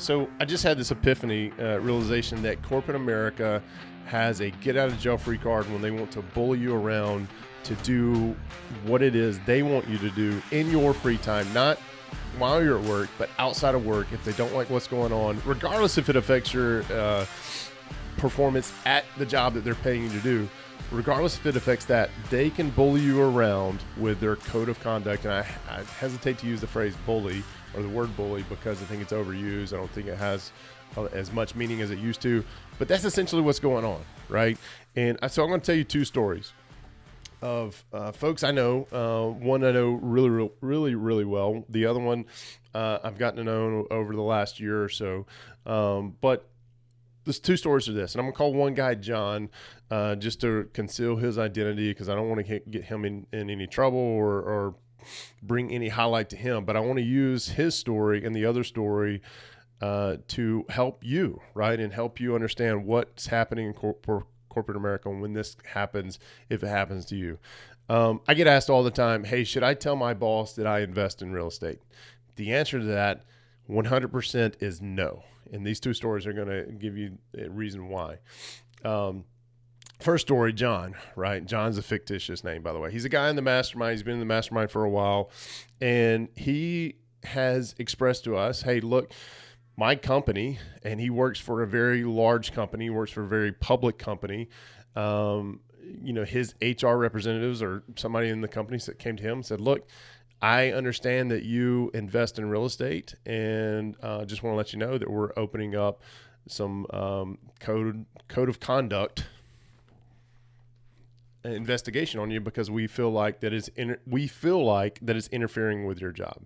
So I just had this epiphany realization that corporate America has a get out of jail free card when they want to bully you around to do what it is they want you to do in your free time, not while you're at work, but outside of work. If they don't like what's going on, regardless if it affects your performance at the job that they're paying you to do, regardless if it affects that, they can bully you around with their code of conduct. And I hesitate to use the phrase bully or the word bully because I think it's overused. I don't think it has as much meaning as it used to, but that's essentially what's going on, right? And so I'm going to tell you two stories of folks I know. One I know really well. The other one I've gotten to know over the last year or so. But there's two stories to this, and I'm gonna call one guy John, just to conceal his identity because I don't want to get him in any trouble or bring any highlight to him. But I want to use his story and the other story to help you, right, and help you understand what's happening in corporate America and when this happens, if it happens to you. I get asked all the time, hey, should I tell my boss that I invest in real estate? The answer to that 100% is no. And these two stories are going to give you a reason why. First story, John, right? John's a fictitious name, by the way. He's a guy in the mastermind. He's been in the mastermind for a while. And he has expressed to us, hey, look, my company, and he works for a very large company, works for a very public company. His HR representatives or somebody in the company that came to him and said, look, I understand that you invest in real estate, and just want to let you know that we're opening up some code of conduct investigation on you because we feel like that is interfering with your job.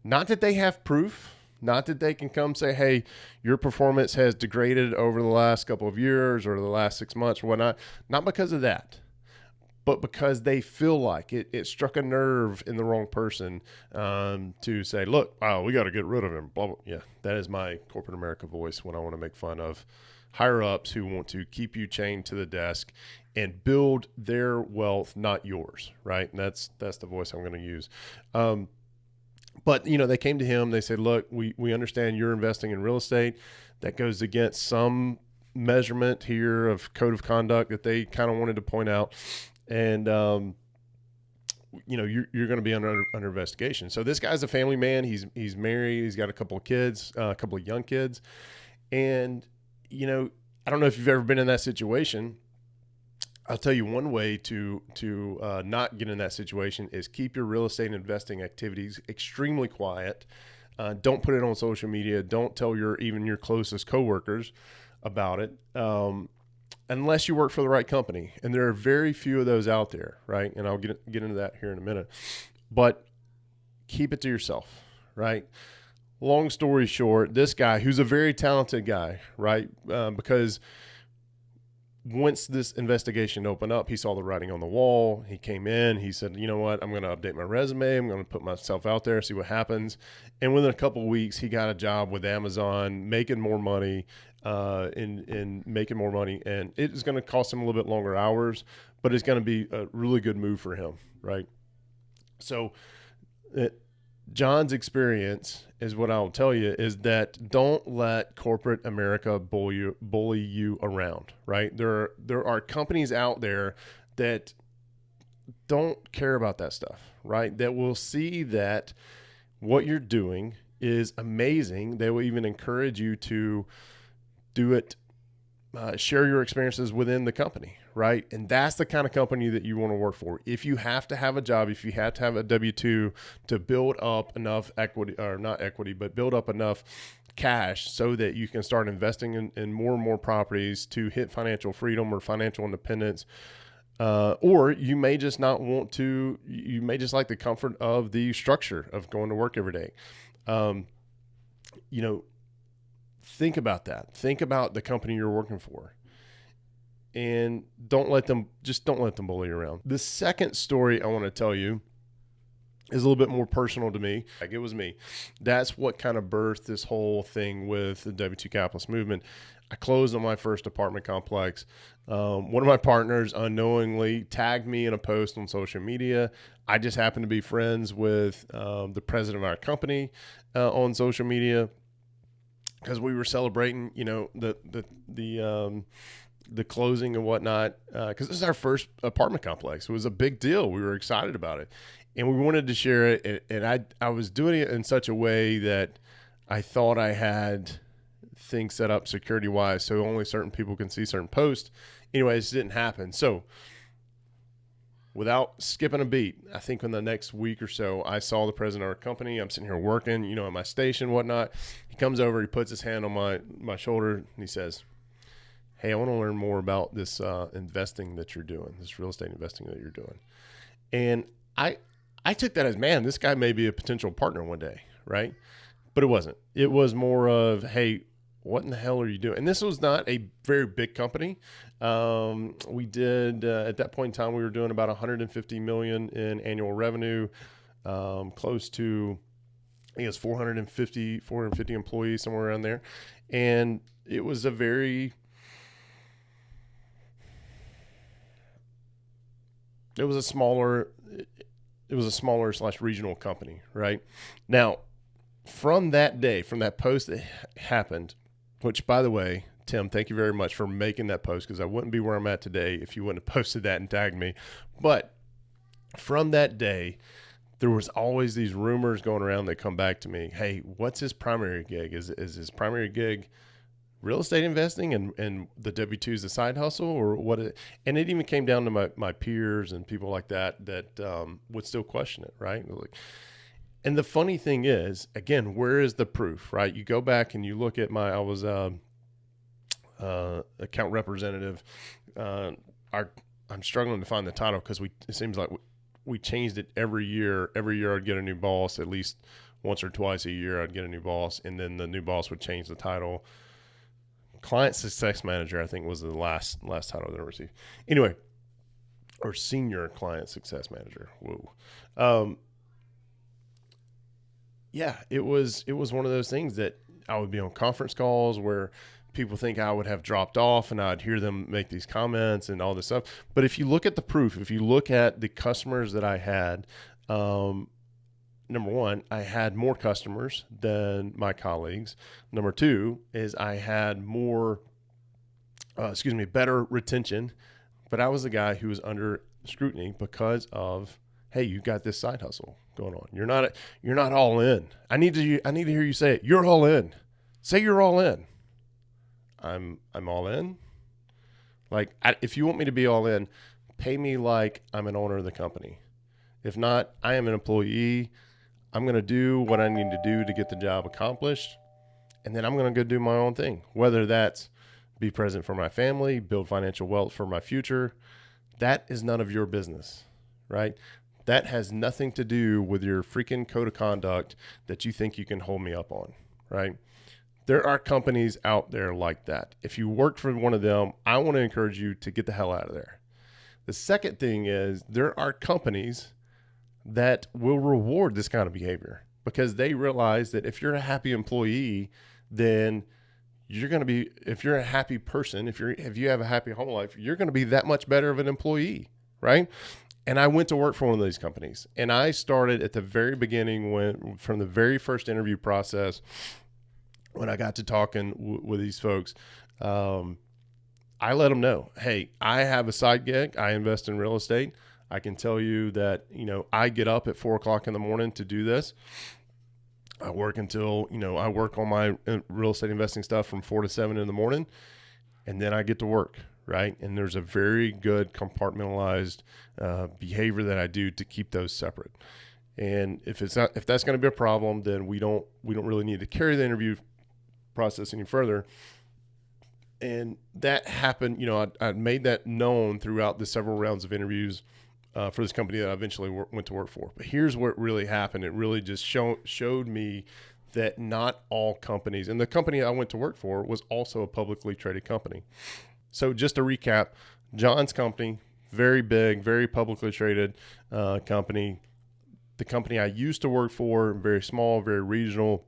Not that they have proof, not that they can come say, hey, your performance has degraded over the last couple of years or the last 6 months or whatnot. Not because of that, but because they feel like it struck a nerve in the wrong person to say, look, wow, we got to get rid of him. Blah, blah. Yeah, that is my corporate America voice when I want to make fun of higher ups who want to keep you chained to the desk and build their wealth, not yours, right? And that's the voice I'm going to use. But, they came to him. They said, look, we understand you're investing in real estate. That goes against some measurement here of code of conduct that they kind of wanted to point out. And, you're going to be under investigation. So this guy's a family man. He's married. He's got a couple of kids, a couple of young kids. And, I don't know if you've ever been in that situation. I'll tell you one way to not get in that situation is keep your real estate investing activities extremely quiet. Don't put it on social media. Don't tell even your closest coworkers about it. Unless you work for the right company. And there are very few of those out there, right? And I'll get into that here in a minute. But keep it to yourself, right? Long story short, this guy, who's a very talented guy, right? Because once this investigation opened up, he saw the writing on the wall. He came in. He said, you know what? I'm going to update my resume. I'm going to put myself out there, see what happens. And within a couple of weeks, he got a job with Amazon, making more money, making more money. And it is going to cost him a little bit longer hours, but it's going to be a really good move for him, right? So John's experience is what I'll tell you is that don't let corporate America bully you around, right? There are companies out there that don't care about that stuff, right? That will see that what you're doing is amazing. They will even encourage you to do it, share your experiences within the company, right? And that's the kind of company that you want to work for. If you have to have a job, if you have to have a W-2 to build up enough equity, or not equity, but build up enough cash so that you can start investing in more and more properties to hit financial freedom or financial independence, or you may just not want to, you may just like the comfort of the structure of going to work every day. Think about that. Think about the company you're working for, and don't let them bully you around. The second story I want to tell you is a little bit more personal to me. Like, it was me. That's what kind of birthed this whole thing with the W2 Capitalist movement. I closed on my first apartment complex. One of my partners unknowingly tagged me in a post on social media. I just happened to be friends with the president of our company on social media. because we were celebrating, the closing and whatnot, because this is our first apartment complex. It was a big deal. We were excited about it, and we wanted to share it. And I was doing it in such a way that I thought I had things set up security wise, so only certain people can see certain posts. Anyways, it didn't happen. So without skipping a beat, I think in the next week or so, I saw the president of our company. I'm sitting here working, at my station, whatnot. He comes over, he puts his hand on my shoulder, and he says, "Hey, I want to learn more about this investing that you're doing, this real estate investing that you're doing." And I took that as, man, this guy may be a potential partner one day, right? But it wasn't. It was more of, hey, what in the hell are you doing? And this was not a very big company. We did, at that point in time, we were doing about $150 million in annual revenue, close to, I think it's 450 employees, somewhere around there. And it was a smaller / regional company, right? Now, from that day, from that post that happened, which, by the way, Tim, thank you very much for making that post, because I wouldn't be where I'm at today if you wouldn't have posted that and tagged me. But from that day, there was always these rumors going around that come back to me. Hey, what's his primary gig? Is his primary gig real estate investing and the W-2 is the side hustle, or what? And it even came down to my peers and people like that would still question it, right? And the funny thing is, again, where is the proof, right? You go back and you look at I was account representative. I'm struggling to find the title because it seems like we changed it every year. Every year I'd get a new boss, at least once or twice a year I'd get a new boss, and then the new boss would change the title. Client Success Manager, I think, was the last title that I received. Anyway, or Senior Client Success Manager. Whoa. Yeah, it was one of those things that I would be on conference calls where people think I would have dropped off, and I'd hear them make these comments and all this stuff. But if you look at the proof, if you look at the customers that I had, number one, I had more customers than my colleagues. Number two is I had better retention, but I was the guy who was under scrutiny because of, hey, you got this side hustle going on. You're not all in. I need to hear you say it. You're all in. Say you're all in. I'm all in. If you want me to be all in, pay me like I'm an owner of the company. If not, I am an employee. I'm going to do what I need to do to get the job accomplished, and then I'm going to go do my own thing, whether that's be present for my family, build financial wealth for my future. That is none of your business, right? That has nothing to do with your freaking code of conduct that you think you can hold me up on, right? There are companies out there like that. If you work for one of them, I want to encourage you to get the hell out of there. The second thing is, there are companies that will reward this kind of behavior because they realize that if you're a happy employee, then you're going to be, if you're a happy person, if you have a happy home life, you're going to be that much better of an employee, right? And I went to work for one of these companies, and I started at the very beginning from the very first interview process. When I got to talking with these folks, I let them know, hey, I have a side gig. I invest in real estate. I can tell you that, I get up at 4:00 in the morning to do this. I work until, I work on my real estate investing stuff from 4 to 7 in the morning, and then I get to work, right? And there's a very good compartmentalized behavior that I do to keep those separate. And if that's going to be a problem, then we don't really need to carry the interview process any further. And that happened, I made that known throughout the several rounds of interviews for this company that I eventually went to work for. But here's what really happened. It really just showed me that not all companies, and the company I went to work for was also a publicly traded company. So just to recap, John's company, very big, very publicly traded company. The company I used to work for, very small, very regional.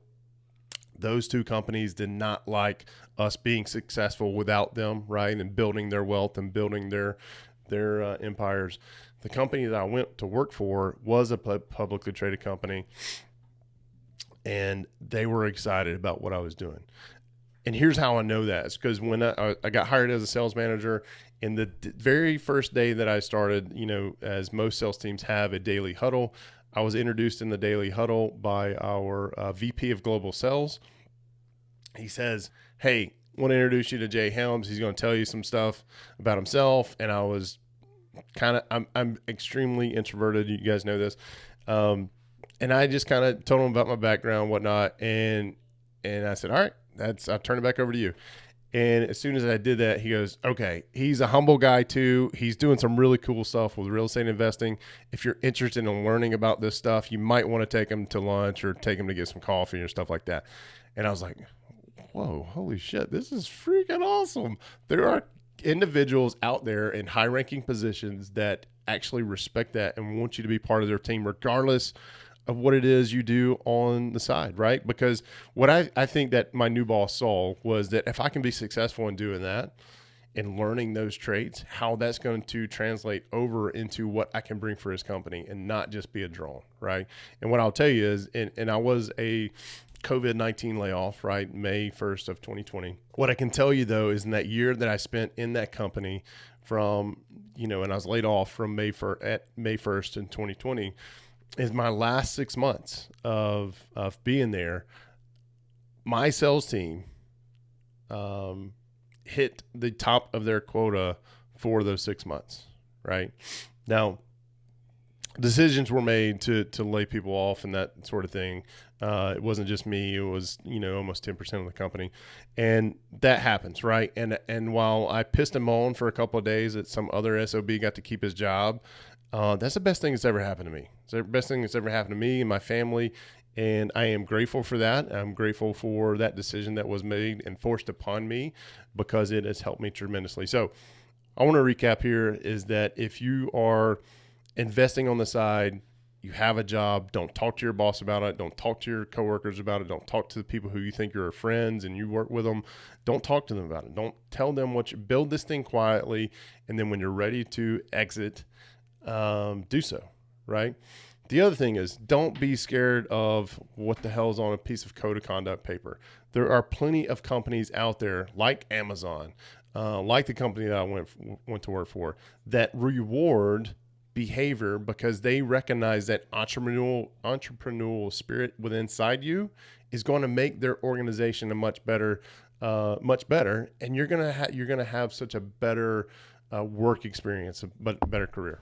Those two companies did not like us being successful without them, right? And building their wealth and building their empires. The company that I went to work for was a publicly traded company, and they were excited about what I was doing. And here's how I know that. It's because when I got hired as a sales manager, and the very first day that I started, as most sales teams have a daily huddle, I was introduced in the daily huddle by our VP of Global Sales. He says, "Hey, I want to introduce you to Jay Helms. He's going to tell you some stuff about himself." And I was I'm extremely introverted. You guys know this. And I just kind of told him about my background and whatnot. And I said, "All right, I'll turn it back over to you." And as soon as I did that, he goes, "Okay, he's a humble guy too. He's doing some really cool stuff with real estate investing. If you're interested in learning about this stuff, you might want to take him to lunch or take him to get some coffee or stuff like that." And I was like, whoa, holy shit, this is freaking awesome. There are individuals out there in high ranking positions that actually respect that and want you to be part of their team, regardless of what it is you do on the side, right? Because what I think that my new boss saw was that if I can be successful in doing that and learning those traits, how that's going to translate over into what I can bring for his company and not just be a drone, right? And what I'll tell you is, and I was a COVID-19 layoff, right? May 1st of 2020. What I can tell you though, is in that year that I spent in that company from, and I was laid off from May 1st in 2020, is my last 6 months of being there. My sales team hit the top of their quota for those 6 months, right? Now, decisions were made to lay people off and that sort of thing. It wasn't just me. It was, almost 10% of the company. And that happens, right? And while I pissed him on for a couple of days that some other SOB got to keep his job, that's the best thing that's ever happened to me. It's the best thing that's ever happened to me and my family. And I am grateful for that. I'm grateful for that decision that was made and forced upon me because it has helped me tremendously. So I want to recap here is that if you are investing on the side, you have a job, don't talk to your boss about it. Don't talk to your coworkers about it. Don't talk to the people who you think are friends and you work with them. Don't talk to them about it. Don't tell them what you build this thing quietly. And then when you're ready to exit, do so, right? The other thing is don't be scared of what the hell's on a piece of code of conduct paper. There are plenty of companies out there like Amazon, like the company that I went to work for, that reward behavior because they recognize that entrepreneurial spirit within inside you is going to make their organization a much better, and you're gonna have such a better work experience, a better career.